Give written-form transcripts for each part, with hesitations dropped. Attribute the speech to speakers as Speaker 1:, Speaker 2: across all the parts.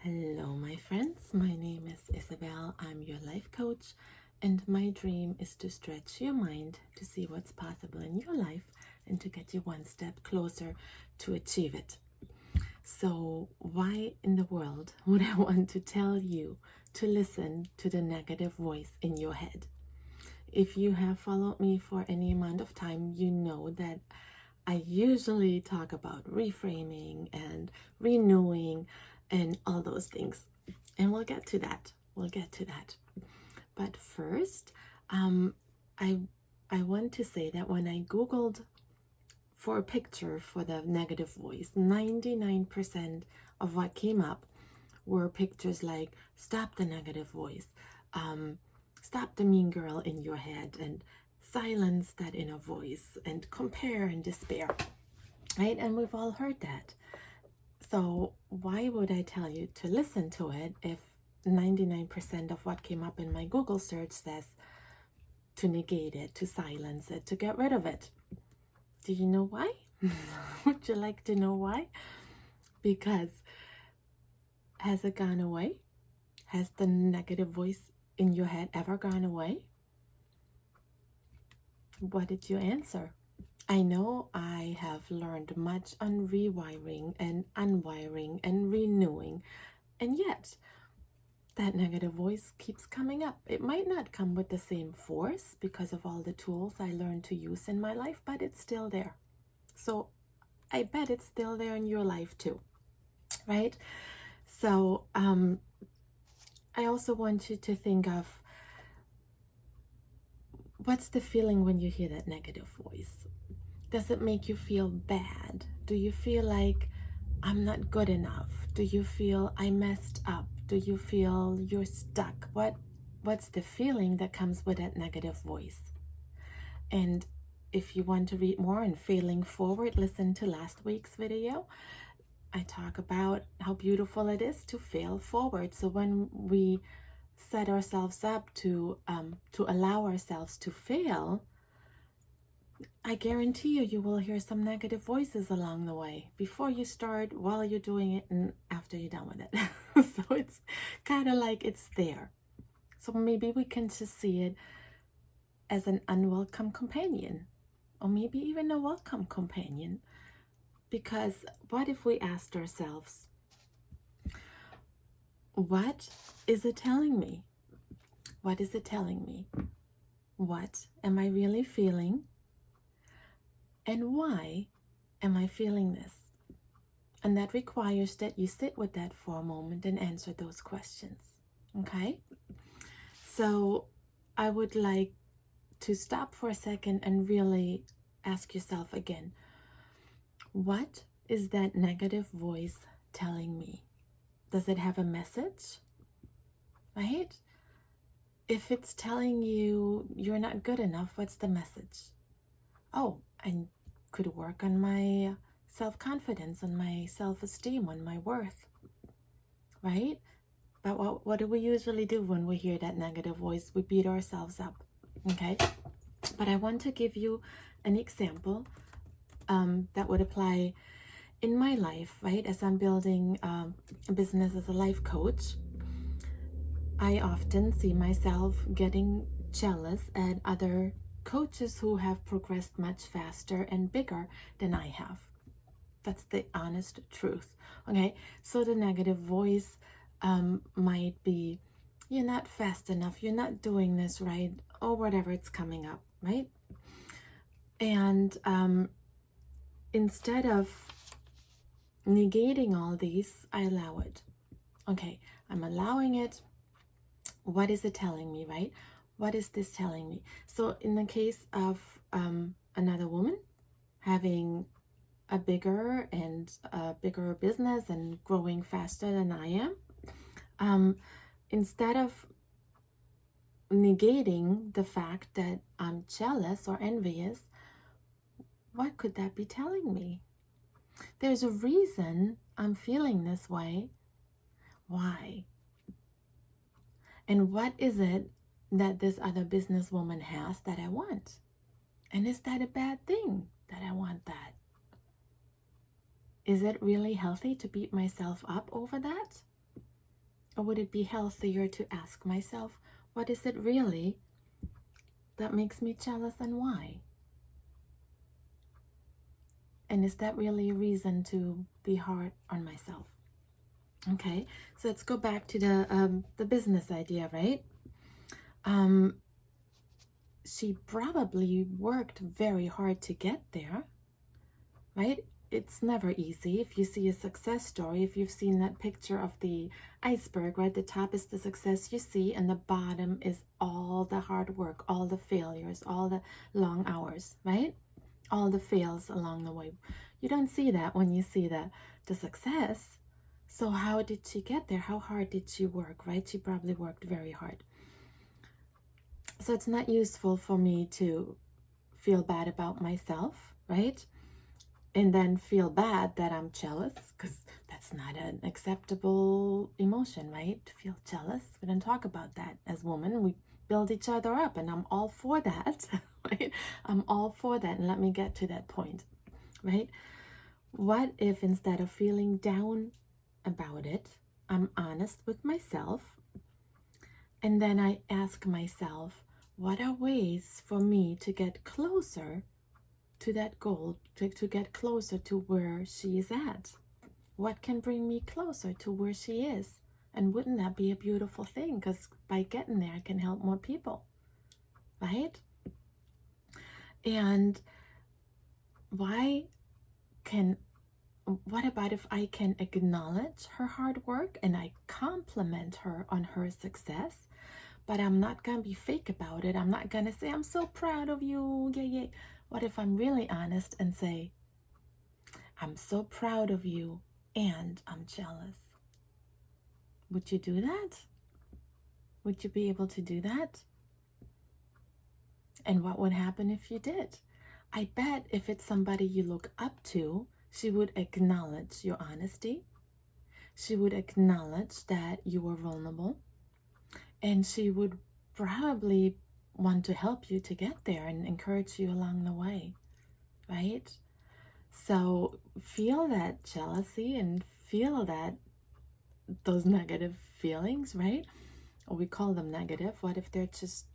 Speaker 1: Hello, my friends. My name is Isabel. I'm your life coach, and my dream is to stretch your mind to see what's possible in your life and to get you one step closer to achieve it. So, why in the world would I want to tell you to listen to the negative voice in your head? If you have followed me for any amount of time, you know that I usually talk about reframing and renewing and all those things. And we'll get to that. We'll get to that. But first, I I want to say that when I Googled for a picture for the negative voice, 99% of what came up were pictures like stop the negative voice, stop the mean girl in your head, and silence that inner voice, and compare and despair, right? And we've all heard that. So why would I tell you to listen to it if 99% of what came up in my Google search says to negate it, to silence it, to get rid of it? Do you know why? Would you like to know why? Because has it gone away? Has the negative voice in your head ever gone away? What did you answer? I know I have learned much on rewiring and unwiring and renewing, and yet that negative voice keeps coming up. It might not come with the same force because of all the tools I learned to use in my life, but it's still there. So I bet it's still there in your life too, right? So I also want you to think of what's the feeling when you hear that negative voice? Does it make you feel bad? Do you feel like I'm not good enough? Do you feel I messed up? Do you feel you're stuck? What's the feeling that comes with that negative voice? And if you want to read more on failing forward, listen to last week's video. I talk about how beautiful it is to fail forward. So when we set ourselves up to allow ourselves to fail, I guarantee you, you will hear some negative voices along the way before you start, while you're doing it, and after you're done with it. So it's kind of like it's there. So maybe we can just see it as an unwelcome companion, or maybe even a welcome companion. Because what if we asked ourselves, what is it telling me? What is it telling me? What am I really feeling? And why am I feeling this? And that requires that you sit with that for a moment and answer those questions. Okay? So I would like to stop for a second and really ask yourself again, what is that negative voice telling me? Does it have a message? Right? If it's telling you you're not good enough, what's the message? Oh, I could work on my self-confidence, on my self-esteem, on my worth, right? But what do we usually do when we hear that negative voice? We beat ourselves up, okay? But I want to give you an example that would apply in my life, right? As I'm building a business as a life coach, I often see myself getting jealous at other coaches who have progressed much faster and bigger than I have. That's the honest truth. Okay, so the negative voice might be, you're not fast enough, you're not doing this right, or whatever it's coming up, right? And instead of negating all these, I allow it. Okay, I'm allowing it. What is it telling me, right? What is this telling me? So in the case of another woman having a bigger business and growing faster than I am, instead of negating the fact that I'm jealous or envious, what could that be telling me? There's a reason I'm feeling this way. Why? And what is it that this other businesswoman has that I want? And is that a bad thing that I want that? Is it really healthy to beat myself up over that? Or would it be healthier to ask myself, what is it really that makes me jealous and why? And is that really a reason to be hard on myself? Okay, so let's go back to the business idea, right? She probably worked very hard to get there, right? It's never easy. If you see a success story, if you've seen that picture of the iceberg, right? The top is the success you see, and the bottom is all the hard work, all the failures, all the long hours, right? All the fails along the way. You don't see that when you see the success. So how did she get there? How hard did she work, right? She probably worked very hard. So it's not useful for me to feel bad about myself, right? And then feel bad that I'm jealous, because that's not an acceptable emotion, right? To feel jealous. We don't talk about that as women. We build each other up, and I'm all for that, right? I'm all for that, and let me get to that point, right? What if instead of feeling down about it, I'm honest with myself, and then I ask myself, what are ways for me to get closer to that goal, to get closer to where she is at? What can bring me closer to where she is? And wouldn't that be a beautiful thing? Because by getting there, I can help more people, right? And what about if I can acknowledge her hard work and I compliment her on her success, but I'm not going to be fake about it. I'm not going to say, I'm so proud of you. Yeah, yeah. What if I'm really honest and say, I'm so proud of you and I'm jealous? Would you do that? Would you be able to do that? And what would happen if you did? I bet if it's somebody you look up to, she would acknowledge your honesty. She would acknowledge that you were vulnerable. And she would probably want to help you to get there and encourage you along the way, right? So feel that jealousy and feel that those negative feelings, right? Or we call them negative. What if they're just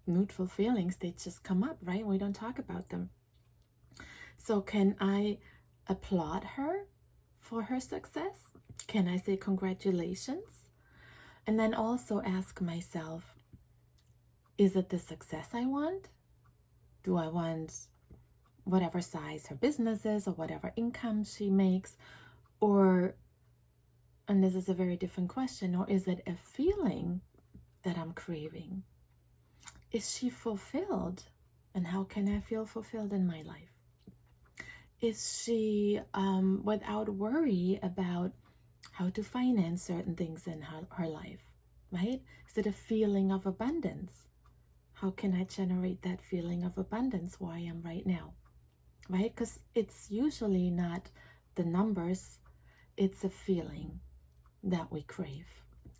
Speaker 1: neutral feelings? They just come up, right? We don't talk about them. So can I applaud her for her success? Can I say congratulations? And then also ask myself, is it the success I want? Do I want whatever size her business is or whatever income she makes? Or, and this is a very different question, or is it a feeling that I'm craving? Is she fulfilled? And how can I feel fulfilled in my life? Is she without worry about how to finance certain things in her life, right? Is it a feeling of abundance? How can I generate that feeling of abundance where I am right now, right? Because it's usually not the numbers, it's a feeling that we crave.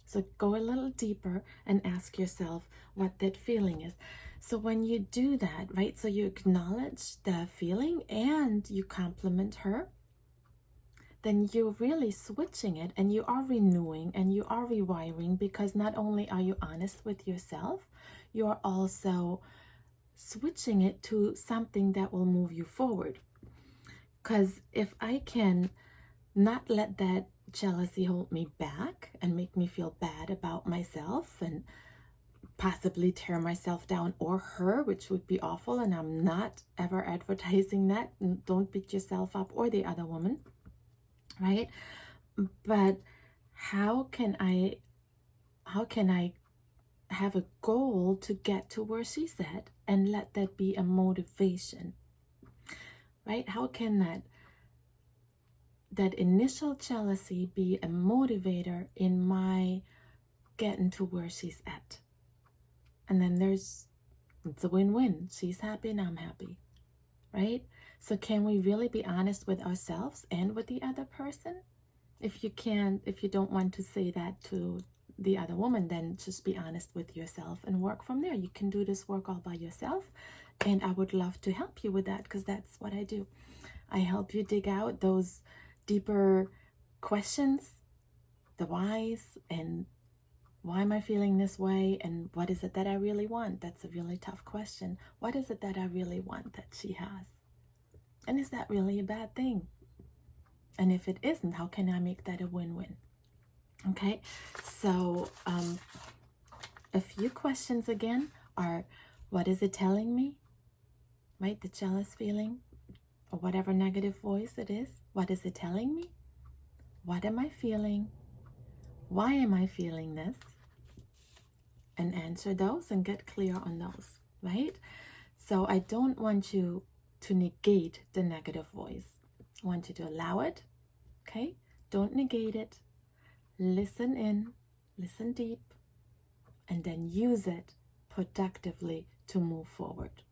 Speaker 1: So go a little deeper and ask yourself what that feeling is. So when you do that, right, so you acknowledge the feeling and you compliment her, then you're really switching it and you are renewing and you are rewiring, because not only are you honest with yourself, you are also switching it to something that will move you forward. Because if I can not let that jealousy hold me back and make me feel bad about myself and possibly tear myself down or her, which would be awful, and I'm not ever advertising that. Don't beat yourself up or the other woman, right? But how can I have a goal to get to where she's at and let that be a motivation, right? How can that initial jealousy be a motivator in my getting to where she's at? And then it's a win-win. She's happy and I'm happy, right? So can we really be honest with ourselves and with the other person? If you don't want to say that to the other woman, then just be honest with yourself and work from there. You can do this work all by yourself, and I would love to help you with that, because that's what I do. I help you dig out those deeper questions, the whys, and Why am I feeling this way? And what is it that I really want? That's a really tough question. What is it that I really want that she has? And is that really a bad thing? And if it isn't, how can I make that a win-win? Okay, so a few questions again are, what is it telling me? Right, the jealous feeling, or whatever negative voice it is. What is it telling me? What am I feeling? Why am I feeling this? And answer those and get clear on those, right? So I don't want you to negate the negative voice. I want you to allow it, okay? Don't negate it. Listen in, listen deep, and then use it productively to move forward.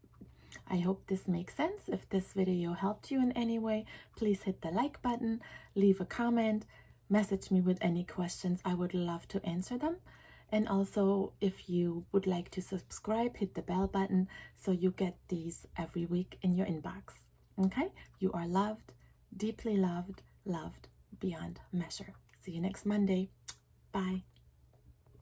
Speaker 1: I hope this makes sense. If this video helped you in any way, please hit the like button, leave a comment, message me with any questions. I would love to answer them. And also, if you would like to subscribe, hit the bell button so you get these every week in your inbox. Okay? You are loved, deeply loved, loved beyond measure. See you next Monday. Bye.